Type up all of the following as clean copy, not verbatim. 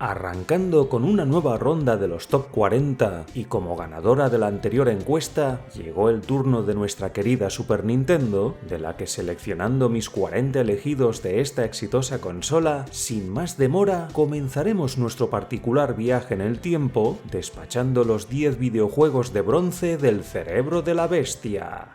Arrancando con una nueva ronda de los Top 40 y como ganadora de la anterior encuesta, llegó el turno de nuestra querida Super Nintendo, de la que seleccionando mis 40 elegidos de esta exitosa consola, sin más demora, comenzaremos nuestro particular viaje en el tiempo, despachando los 10 videojuegos de bronce del cerebro de la bestia.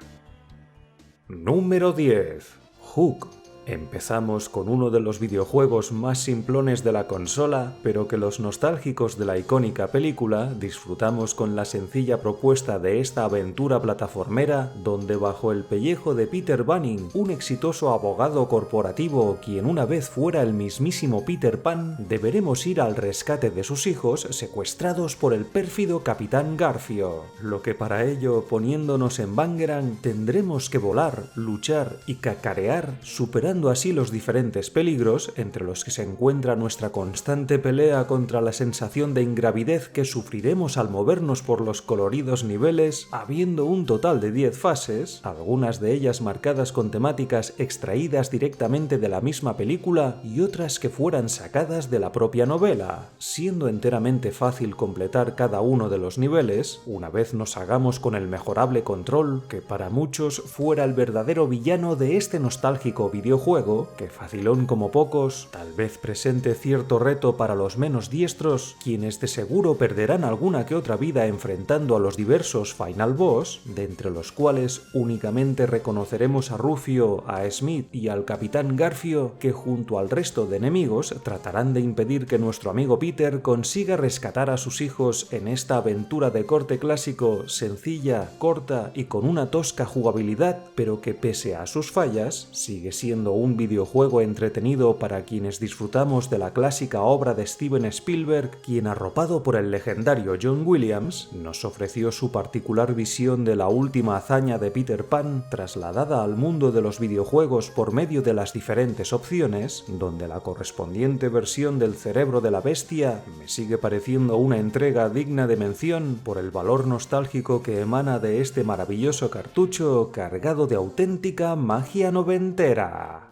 Número 10. Hook. Empezamos con uno de los videojuegos más simplones de la consola, pero que los nostálgicos de la icónica película disfrutamos con la sencilla propuesta de esta aventura plataformera, donde bajo el pellejo de Peter Banning, un exitoso abogado corporativo quien una vez fuera el mismísimo Peter Pan, deberemos ir al rescate de sus hijos secuestrados por el pérfido Capitán Garfio, lo que para ello, poniéndonos en Bangerang, tendremos que volar, luchar y cacarear, superando así los diferentes peligros, entre los que se encuentra nuestra constante pelea contra la sensación de ingravidez que sufriremos al movernos por los coloridos niveles, habiendo un total de 10 fases, algunas de ellas marcadas con temáticas extraídas directamente de la misma película y otras que fueran sacadas de la propia novela, siendo enteramente fácil completar cada uno de los niveles, una vez nos hagamos con el mejorable control que para muchos fuera el verdadero villano de este nostálgico videojuego, que facilón como pocos, tal vez presente cierto reto para los menos diestros, quienes de seguro perderán alguna que otra vida enfrentando a los diversos Final Boss, de entre los cuales únicamente reconoceremos a Rufio, a Smith y al Capitán Garfio, que junto al resto de enemigos tratarán de impedir que nuestro amigo Peter consiga rescatar a sus hijos en esta aventura de corte clásico, sencilla, corta y con una tosca jugabilidad, pero que pese a sus fallas, sigue siendo un videojuego entretenido para quienes disfrutamos de la clásica obra de Steven Spielberg, quien arropado por el legendario John Williams, nos ofreció su particular visión de la última hazaña de Peter Pan trasladada al mundo de los videojuegos por medio de las diferentes opciones, donde la correspondiente versión del cerebro de la bestia me sigue pareciendo una entrega digna de mención por el valor nostálgico que emana de este maravilloso cartucho cargado de auténtica magia noventera.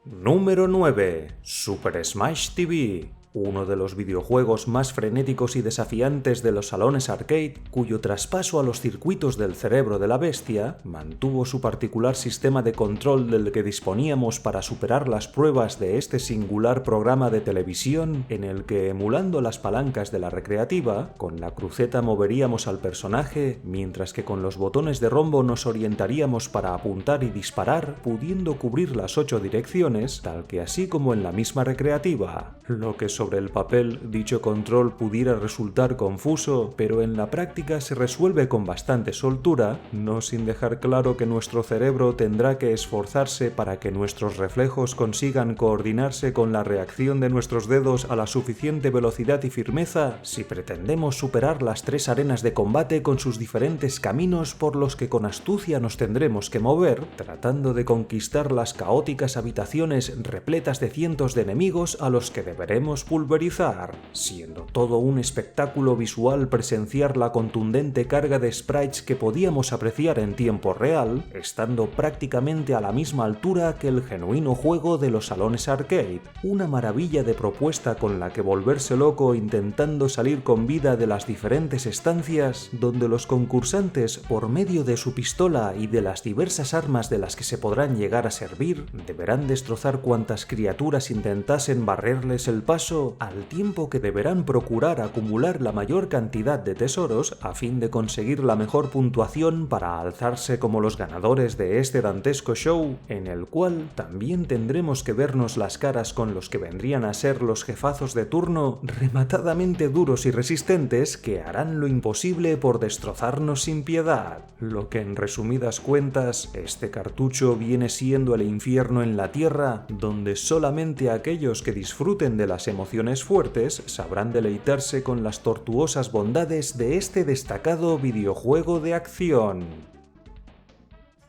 Número 9. Super Smash TV. Uno de los videojuegos más frenéticos y desafiantes de los salones arcade, cuyo traspaso a los circuitos del cerebro de la bestia mantuvo su particular sistema de control del que disponíamos para superar las pruebas de este singular programa de televisión, en el que, emulando las palancas de la recreativa, con la cruceta moveríamos al personaje, mientras que con los botones de rombo nos orientaríamos para apuntar y disparar, pudiendo cubrir las 8 direcciones, tal que así como en la misma recreativa, lo que sobre el papel dicho control pudiera resultar confuso, pero en la práctica se resuelve con bastante soltura, no sin dejar claro que nuestro cerebro tendrá que esforzarse para que nuestros reflejos consigan coordinarse con la reacción de nuestros dedos a la suficiente velocidad y firmeza si pretendemos superar las 3 arenas de combate con sus diferentes caminos por los que con astucia nos tendremos que mover, tratando de conquistar las caóticas habitaciones repletas de cientos de enemigos a los que deberemos pulverizar, siendo todo un espectáculo visual presenciar la contundente carga de sprites que podíamos apreciar en tiempo real, estando prácticamente a la misma altura que el genuino juego de los salones arcade, una maravilla de propuesta con la que volverse loco intentando salir con vida de las diferentes estancias, donde los concursantes, por medio de su pistola y de las diversas armas de las que se podrán llegar a servir, deberán destrozar cuantas criaturas intentasen barrerles el paso, al tiempo que deberán procurar acumular la mayor cantidad de tesoros a fin de conseguir la mejor puntuación para alzarse como los ganadores de este dantesco show, en el cual también tendremos que vernos las caras con los que vendrían a ser los jefazos de turno, rematadamente duros y resistentes, que harán lo imposible por destrozarnos sin piedad, lo que en resumidas cuentas este cartucho viene siendo el infierno en la tierra, donde solamente aquellos que disfruten de las emociones fuertes sabrán deleitarse con las tortuosas bondades de este destacado videojuego de acción.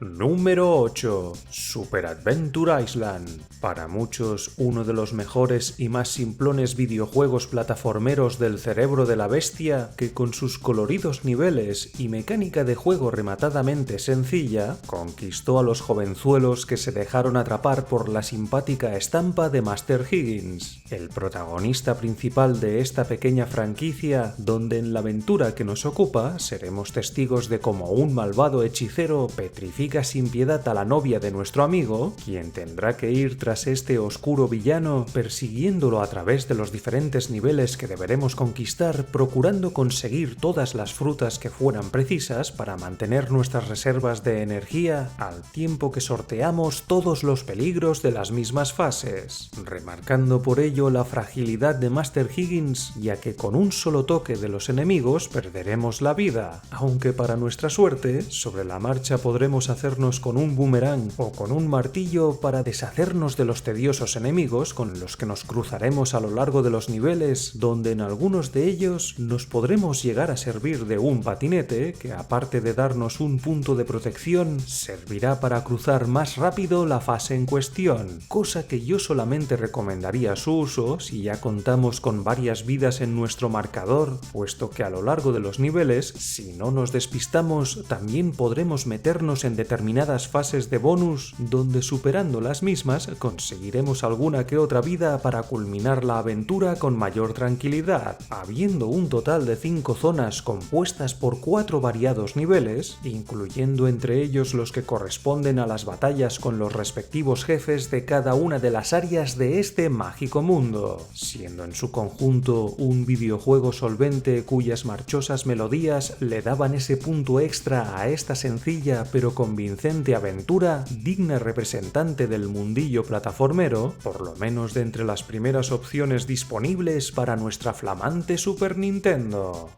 Número 8. Super Adventure Island. Para muchos, uno de los mejores y más simplones videojuegos plataformeros del cerebro de la bestia, que con sus coloridos niveles y mecánica de juego rematadamente sencilla, conquistó a los jovenzuelos que se dejaron atrapar por la simpática estampa de Master Higgins, el protagonista principal de esta pequeña franquicia, donde en la aventura que nos ocupa seremos testigos de cómo un malvado hechicero petrifica sin piedad a la novia de nuestro amigo, quien tendrá que ir tras este oscuro villano persiguiéndolo a través de los diferentes niveles que deberemos conquistar, procurando conseguir todas las frutas que fueran precisas para mantener nuestras reservas de energía, al tiempo que sorteamos todos los peligros de las mismas fases, remarcando por ello la fragilidad de Master Higgins, ya que con un solo toque de los enemigos perderemos la vida, aunque para nuestra suerte, sobre la marcha podremos hacernos con un boomerang o con un martillo para deshacernos de los tediosos enemigos con los que nos cruzaremos a lo largo de los niveles, donde en algunos de ellos nos podremos llegar a servir de un patinete que, aparte de darnos un punto de protección, servirá para cruzar más rápido la fase en cuestión, cosa que yo solamente recomendaría su uso si ya contamos con varias vidas en nuestro marcador, puesto que a lo largo de los niveles, si no nos despistamos, también podremos meternos en determinadas fases de bonus, donde superando las mismas conseguiremos alguna que otra vida para culminar la aventura con mayor tranquilidad, habiendo un total de 5 zonas compuestas por 4 variados niveles, incluyendo entre ellos los que corresponden a las batallas con los respectivos jefes de cada una de las áreas de este mágico mundo, siendo en su conjunto un videojuego solvente cuyas marchosas melodías le daban ese punto extra a esta sencilla pero convincente aventura, digna representante del mundillo plataformero, por lo menos de entre las primeras opciones disponibles para nuestra flamante Super Nintendo.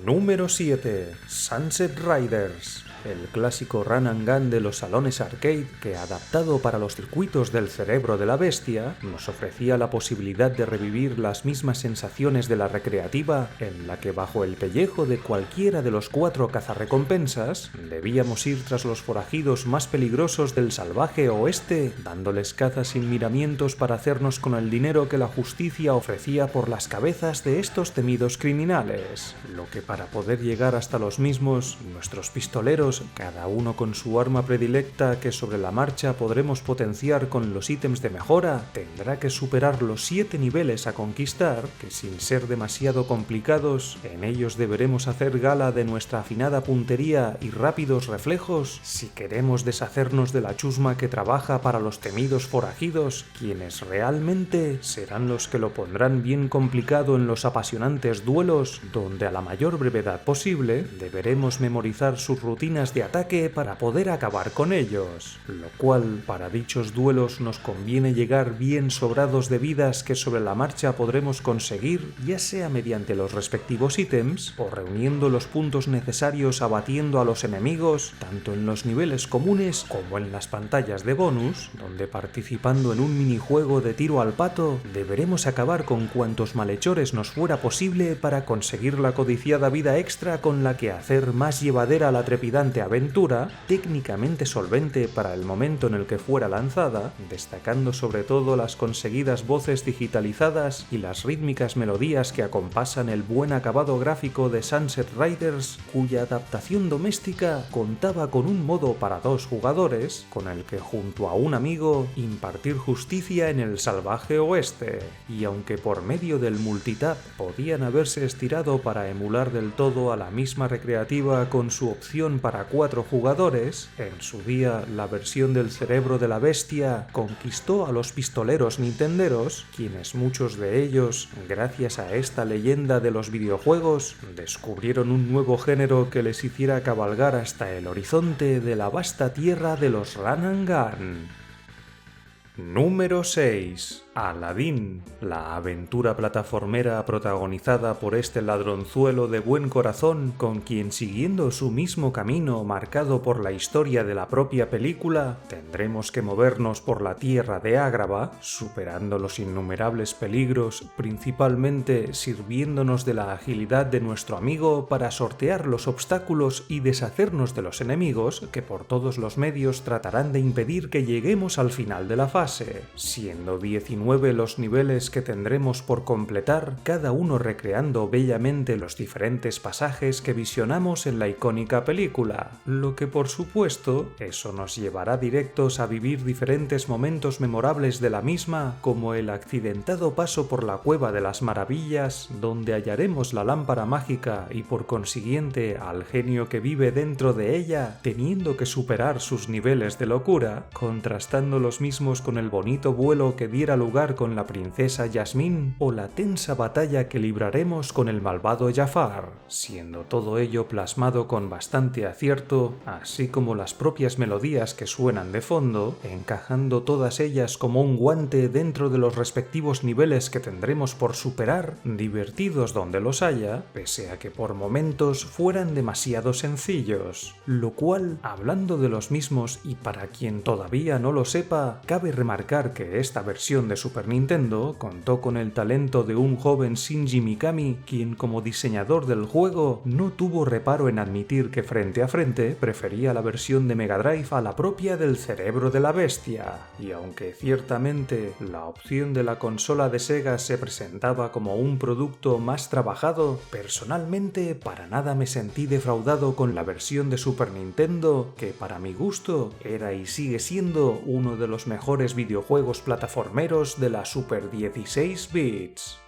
Número 7. Sunset Riders. El clásico run and gun de los salones arcade que, adaptado para los circuitos del cerebro de la bestia, nos ofrecía la posibilidad de revivir las mismas sensaciones de la recreativa, en la que bajo el pellejo de cualquiera de los 4 cazarrecompensas debíamos ir tras los forajidos más peligrosos del salvaje oeste, dándoles caza sin miramientos para hacernos con el dinero que la justicia ofrecía por las cabezas de estos temidos criminales, lo que para poder llegar hasta los mismos, nuestros pistoleros, cada uno con su arma predilecta que sobre la marcha podremos potenciar con los ítems de mejora, tendrá que superar los 7 niveles a conquistar, que sin ser demasiado complicados, en ellos deberemos hacer gala de nuestra afinada puntería y rápidos reflejos si queremos deshacernos de la chusma que trabaja para los temidos forajidos, quienes realmente serán los que lo pondrán bien complicado en los apasionantes duelos, donde a la mayor brevedad posible deberemos memorizar sus rutinas de ataque para poder acabar con ellos, lo cual para dichos duelos nos conviene llegar bien sobrados de vidas que sobre la marcha podremos conseguir, ya sea mediante los respectivos ítems o reuniendo los puntos necesarios abatiendo a los enemigos, tanto en los niveles comunes como en las pantallas de bonus, donde participando en un minijuego de tiro al pato deberemos acabar con cuantos malhechores nos fuera posible para conseguir la codiciada vida extra con la que hacer más llevadera la trepidante aventura, técnicamente solvente para el momento en el que fuera lanzada, destacando sobre todo las conseguidas voces digitalizadas y las rítmicas melodías que acompasan el buen acabado gráfico de Sunset Riders, cuya adaptación doméstica contaba con un modo para 2 jugadores, con el que junto a un amigo impartir justicia en el salvaje oeste, y aunque por medio del multitap podían haberse estirado para emular del todo a la misma recreativa con su opción para 4 jugadores, en su día la versión del cerebro de la bestia conquistó a los pistoleros nintenderos, quienes muchos de ellos, gracias a esta leyenda de los videojuegos, descubrieron un nuevo género que les hiciera cabalgar hasta el horizonte de la vasta tierra de los run and gun. Número 6. Aladdin, la aventura plataformera protagonizada por este ladronzuelo de buen corazón con quien, siguiendo su mismo camino marcado por la historia de la propia película, tendremos que movernos por la tierra de Ágrava, superando los innumerables peligros, principalmente sirviéndonos de la agilidad de nuestro amigo para sortear los obstáculos y deshacernos de los enemigos que por todos los medios tratarán de impedir que lleguemos al final de la fase, siendo 19 los niveles que tendremos por completar, cada uno recreando bellamente los diferentes pasajes que visionamos en la icónica película, lo que por supuesto eso nos llevará directos a vivir diferentes momentos memorables de la misma, como el accidentado paso por la Cueva de las Maravillas, donde hallaremos la lámpara mágica y por consiguiente al genio que vive dentro de ella, teniendo que superar sus niveles de locura, contrastando los mismos con el bonito vuelo que diera lugar con la princesa Yasmín o la tensa batalla que libraremos con el malvado Jafar, siendo todo ello plasmado con bastante acierto, así como las propias melodías que suenan de fondo, encajando todas ellas como un guante dentro de los respectivos niveles que tendremos por superar, divertidos donde los haya, pese a que por momentos fueran demasiado sencillos, lo cual, hablando de los mismos y para quien todavía no lo sepa, cabe remarcar que esta versión de Super Nintendo contó con el talento de un joven Shinji Mikami, quien como diseñador del juego no tuvo reparo en admitir que frente a frente prefería la versión de Mega Drive a la propia del Cerebro de la Bestia, y aunque ciertamente la opción de la consola de Sega se presentaba como un producto más trabajado, personalmente para nada me sentí defraudado con la versión de Super Nintendo, que para mi gusto era y sigue siendo uno de los mejores videojuegos plataformeros de la Super 16 bits.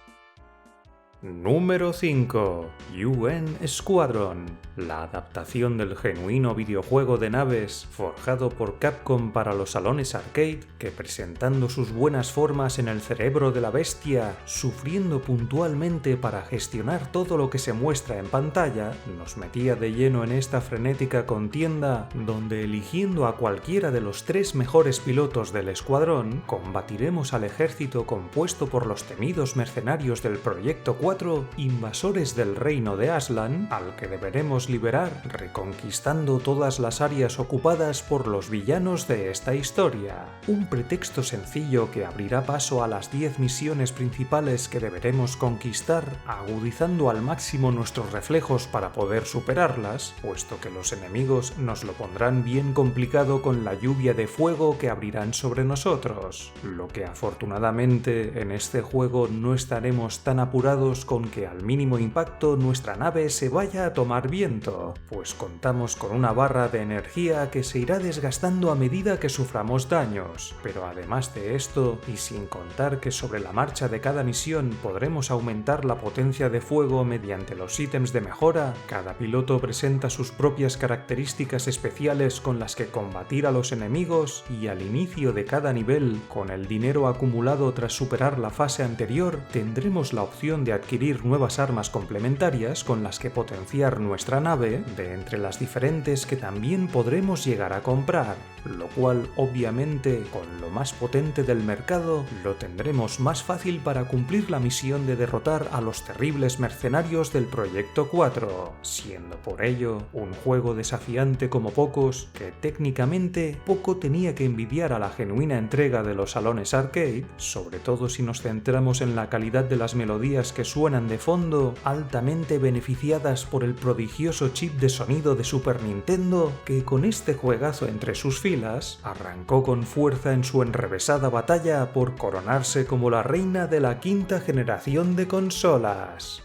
Número 5. UN Squadron, la adaptación del genuino videojuego de naves forjado por Capcom para los salones arcade, que presentando sus buenas formas en el Cerebro de la Bestia, sufriendo puntualmente para gestionar todo lo que se muestra en pantalla, nos metía de lleno en esta frenética contienda donde, eligiendo a cualquiera de los 3 mejores pilotos del escuadrón, combatiremos al ejército compuesto por los temidos mercenarios del Proyecto 4, invasores del reino de Aslan, al que deberemos liberar reconquistando todas las áreas ocupadas por los villanos de esta historia. Un pretexto sencillo que abrirá paso a las 10 misiones principales que deberemos conquistar, agudizando al máximo nuestros reflejos para poder superarlas, puesto que los enemigos nos lo pondrán bien complicado con la lluvia de fuego que abrirán sobre nosotros, lo que afortunadamente en este juego no estaremos tan apurados con que al mínimo impacto nuestra nave se vaya a tomar viento, pues contamos con una barra de energía que se irá desgastando a medida que suframos daños, pero además de esto, y sin contar que sobre la marcha de cada misión podremos aumentar la potencia de fuego mediante los ítems de mejora, cada piloto presenta sus propias características especiales con las que combatir a los enemigos, y al inicio de cada nivel, con el dinero acumulado tras superar la fase anterior, tendremos la opción de adquirir nuevas armas complementarias con las que potenciar nuestra nave, de entre las diferentes que también podremos llegar a comprar, lo cual obviamente con lo más potente del mercado lo tendremos más fácil para cumplir la misión de derrotar a los terribles mercenarios del Proyecto 4, siendo por ello un juego desafiante como pocos, que técnicamente poco tenía que envidiar a la genuina entrega de los salones arcade, sobre todo si nos centramos en la calidad de las melodías que suenan de fondo, altamente beneficiadas por el prodigioso chip de sonido de Super Nintendo, que con este juegazo entre sus filas arrancó con fuerza en su enrevesada batalla por coronarse como la reina de la 5ª generación de consolas.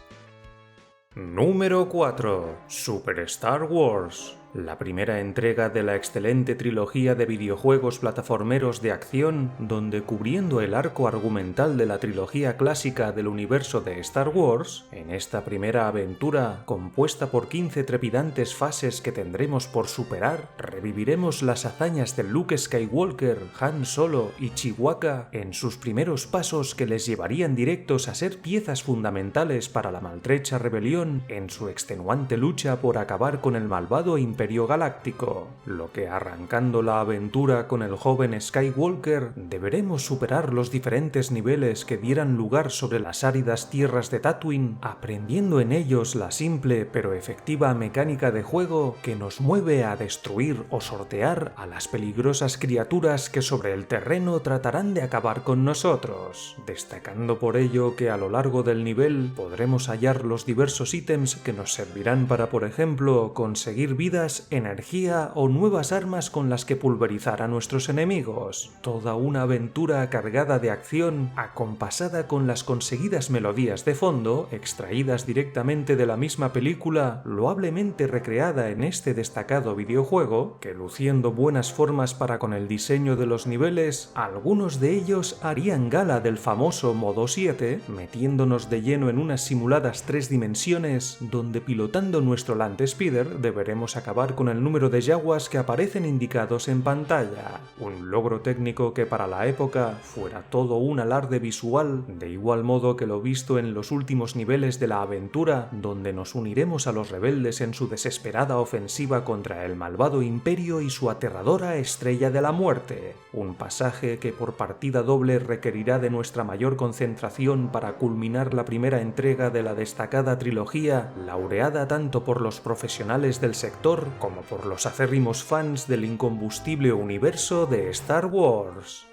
Número 4. Super Star Wars, la primera entrega de la excelente trilogía de videojuegos plataformeros de acción, donde cubriendo el arco argumental de la trilogía clásica del universo de Star Wars, en esta primera aventura, compuesta por 15 trepidantes fases que tendremos por superar, reviviremos las hazañas de Luke Skywalker, Han Solo y Chewbacca en sus primeros pasos que les llevarían directos a ser piezas fundamentales para la maltrecha rebelión en su extenuante lucha por acabar con el malvado Imperio Imperio Galáctico, lo que arrancando la aventura con el joven Skywalker deberemos superar los diferentes niveles que dieran lugar sobre las áridas tierras de Tatooine, aprendiendo en ellos la simple pero efectiva mecánica de juego que nos mueve a destruir o sortear a las peligrosas criaturas que sobre el terreno tratarán de acabar con nosotros, destacando por ello que a lo largo del nivel podremos hallar los diversos ítems que nos servirán para, por ejemplo, conseguir vidas, energía o nuevas armas con las que pulverizar a nuestros enemigos. Toda una aventura cargada de acción, acompasada con las conseguidas melodías de fondo, extraídas directamente de la misma película, loablemente recreada en este destacado videojuego, que luciendo buenas formas para con el diseño de los niveles, algunos de ellos harían gala del famoso modo 7, metiéndonos de lleno en unas simuladas 3 dimensiones donde pilotando nuestro Land Speeder deberemos acabar con el número de yaguas que aparecen indicados en pantalla, un logro técnico que para la época fuera todo un alarde visual, de igual modo que lo visto en los últimos niveles de la aventura, donde nos uniremos a los rebeldes en su desesperada ofensiva contra el malvado Imperio y su aterradora Estrella de la Muerte, un pasaje que por partida doble requerirá de nuestra mayor concentración para culminar la primera entrega de la destacada trilogía, laureada tanto por los profesionales del sector como por los acérrimos fans del incombustible universo de Star Wars.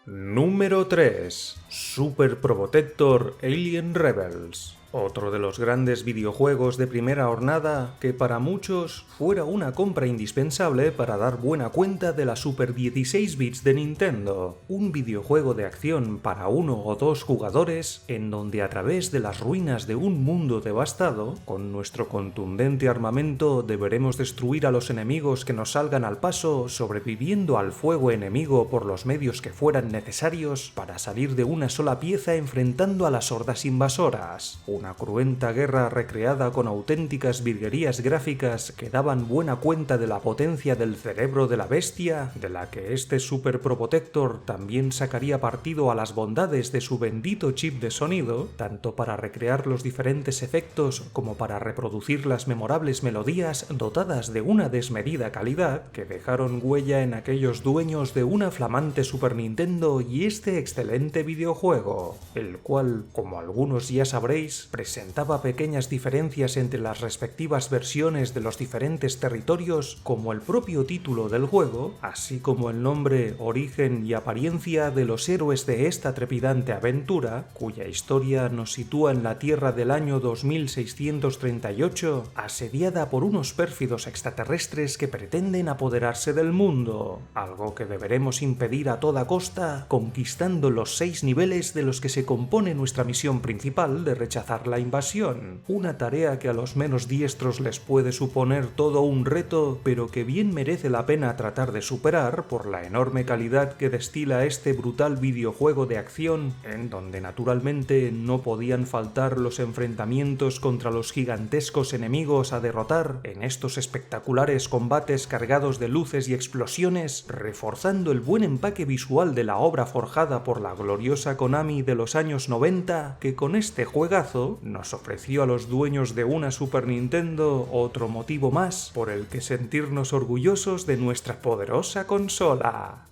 Número 3. Super Probotector Alien Rebels. Otro de los grandes videojuegos de primera hornada que para muchos fuera una compra indispensable para dar buena cuenta de la Super 16 bits de Nintendo. Un videojuego de acción para 1 o 2 jugadores en donde a través de las ruinas de un mundo devastado, con nuestro contundente armamento deberemos destruir a los enemigos que nos salgan al paso, sobreviviendo al fuego enemigo por los medios que fueran necesarios para salir de una sola pieza enfrentando a las hordas invasoras. Una cruenta guerra recreada con auténticas virguerías gráficas que daban buena cuenta de la potencia del cerebro de la bestia, de la que este Super Probotector también sacaría partido a las bondades de su bendito chip de sonido, tanto para recrear los diferentes efectos como para reproducir las memorables melodías dotadas de una desmedida calidad que dejaron huella en aquellos dueños de una flamante Super Nintendo y este excelente videojuego, el cual, como algunos ya sabréis, presentaba pequeñas diferencias entre las respectivas versiones de los diferentes territorios, como el propio título del juego, así como el nombre, origen y apariencia de los héroes de esta trepidante aventura, cuya historia nos sitúa en la Tierra del año 2638, asediada por unos pérfidos extraterrestres que pretenden apoderarse del mundo, algo que deberemos impedir a toda costa, conquistando los 6 niveles de los que se compone nuestra misión principal de rechazar la invasión, una tarea que a los menos diestros les puede suponer todo un reto, pero que bien merece la pena tratar de superar por la enorme calidad que destila este brutal videojuego de acción, en donde naturalmente no podían faltar los enfrentamientos contra los gigantescos enemigos a derrotar en estos espectaculares combates cargados de luces y explosiones, reforzando el buen empaque visual de la obra forjada por la gloriosa Konami de los años 90, que con este juegazo nos ofreció a los dueños de una Super Nintendo otro motivo más por el que sentirnos orgullosos de nuestra poderosa consola.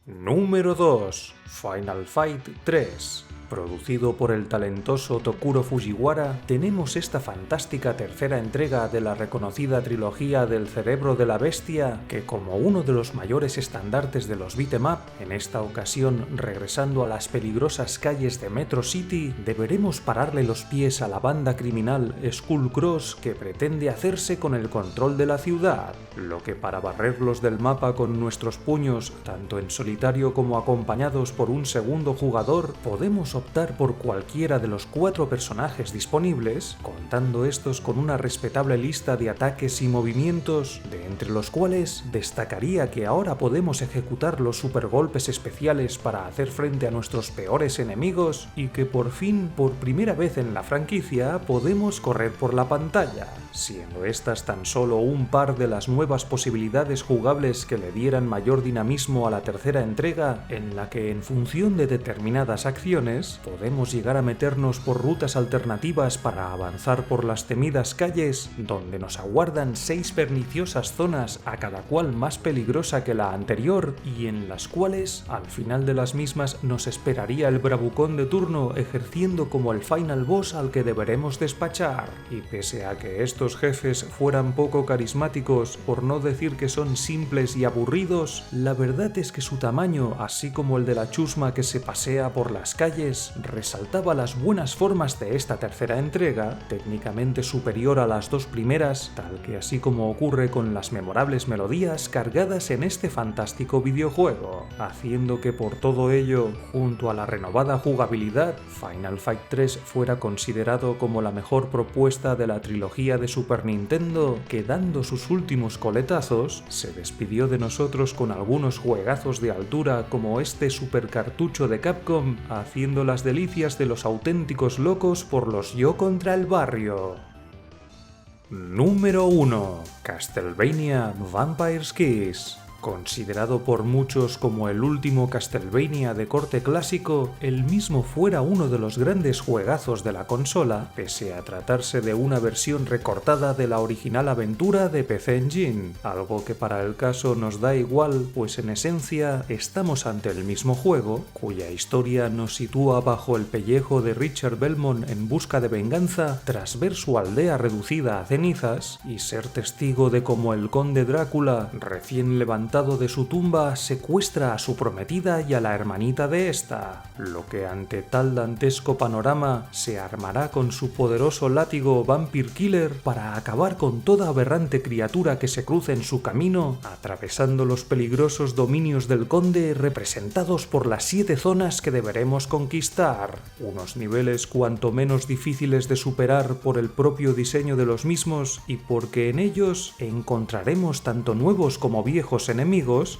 Número 2. Final Fight 3. Producido por el talentoso Tokuro Fujiwara, tenemos esta fantástica tercera entrega de la reconocida trilogía del Cerebro de la Bestia, que como uno de los mayores estandartes de los beat'em up, en esta ocasión regresando a las peligrosas calles de Metro City, deberemos pararle los pies a la banda criminal Skullcross que pretende hacerse con el control de la ciudad, lo que para barrerlos del mapa con nuestros puños, tanto en solitario como acompañados por un segundo jugador, podemos optar por cualquiera de los 4 personajes disponibles, contando estos con una respetable lista de ataques y movimientos, de entre los cuales destacaría que ahora podemos ejecutar los supergolpes especiales para hacer frente a nuestros peores enemigos y que por fin, por primera vez en la franquicia, podemos correr por la pantalla, siendo estas tan solo un par de las nuevas posibilidades jugables que le dieran mayor dinamismo a la tercera entrega, en la que en función de determinadas acciones además podemos llegar a meternos por rutas alternativas para avanzar por las temidas calles, donde nos aguardan 6 perniciosas zonas, a cada cual más peligrosa que la anterior, y en las cuales, al final de las mismas, nos esperaría el bravucón de turno ejerciendo como el final boss al que deberemos despachar. Y pese a que estos jefes fueran poco carismáticos, por no decir que son simples y aburridos, la verdad es que su tamaño, así como el de la chusma que se pasea por las calles, resaltaba las buenas formas de esta tercera entrega, técnicamente superior a las 2 primeras, tal que así como ocurre con las memorables melodías cargadas en este fantástico videojuego, haciendo que por todo ello, junto a la renovada jugabilidad, Final Fight 3 fuera considerado como la mejor propuesta de la trilogía de Super Nintendo, que dando sus últimos coletazos, se despidió de nosotros con algunos juegazos de altura como este super cartucho de Capcom, haciendo las delicias de los auténticos locos por los yo contra el barrio. Número 1. Castlevania Vampire's Kiss. Considerado por muchos como el último Castlevania de corte clásico, el mismo fuera uno de los grandes juegazos de la consola, pese a tratarse de una versión recortada de la original aventura de PC Engine, algo que para el caso nos da igual, pues en esencia estamos ante el mismo juego, cuya historia nos sitúa bajo el pellejo de Richard Belmont en busca de venganza tras ver su aldea reducida a cenizas y ser testigo de cómo el conde Drácula, recién levantado de su tumba, secuestra a su prometida y a la hermanita de esta, lo que ante tal dantesco panorama se armará con su poderoso látigo Vampire Killer para acabar con toda aberrante criatura que se cruce en su camino, atravesando los peligrosos dominios del conde representados por las 7 zonas que deberemos conquistar, unos niveles cuanto menos difíciles de superar por el propio diseño de los mismos y porque en ellos encontraremos tanto nuevos como viejos enemigos,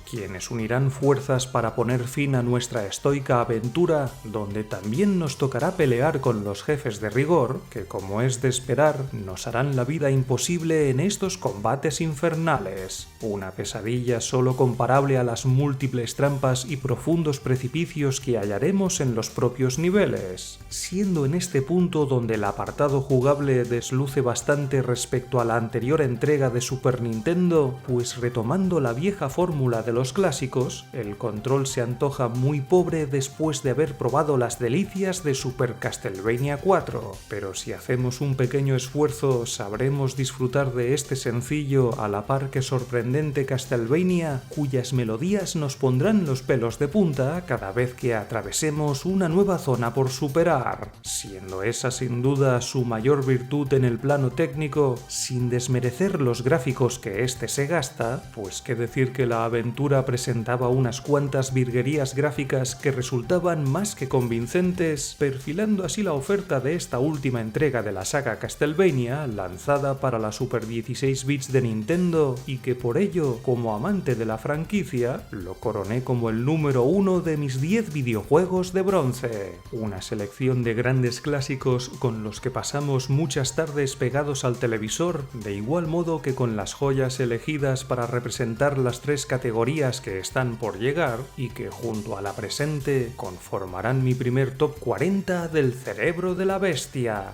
quienes unirán fuerzas para poner fin a nuestra estoica aventura, donde también nos tocará pelear con los jefes de rigor, que como es de esperar, nos harán la vida imposible en estos combates infernales. Una pesadilla solo comparable a las múltiples trampas y profundos precipicios que hallaremos en los propios niveles, siendo en este punto donde el apartado jugable desluce bastante respecto a la anterior entrega de Super Nintendo, pues retomando la vieja fórmula de los clásicos, el control se antoja muy pobre después de haber probado las delicias de Super Castlevania 4, pero si hacemos un pequeño esfuerzo sabremos disfrutar de este sencillo a la par que sorprendente Castlevania, cuyas melodías nos pondrán los pelos de punta cada vez que atravesemos una nueva zona por superar, siendo esa sin duda su mayor virtud en el plano técnico, sin desmerecer los gráficos que este se gasta, pues qué decir que la aventura presentaba unas cuantas virguerías gráficas que resultaban más que convincentes, perfilando así la oferta de esta última entrega de la saga Castlevania, lanzada para la Super 16 bits de Nintendo, y que por ello, como amante de la franquicia, lo coroné como el número 1 de mis 10 videojuegos de bronce. Una selección de grandes clásicos con los que pasamos muchas tardes pegados al televisor, de igual modo que con las joyas elegidas para representar las 3 categorías que están por llegar y que junto a la presente conformarán mi primer top 40 del cerebro de la bestia.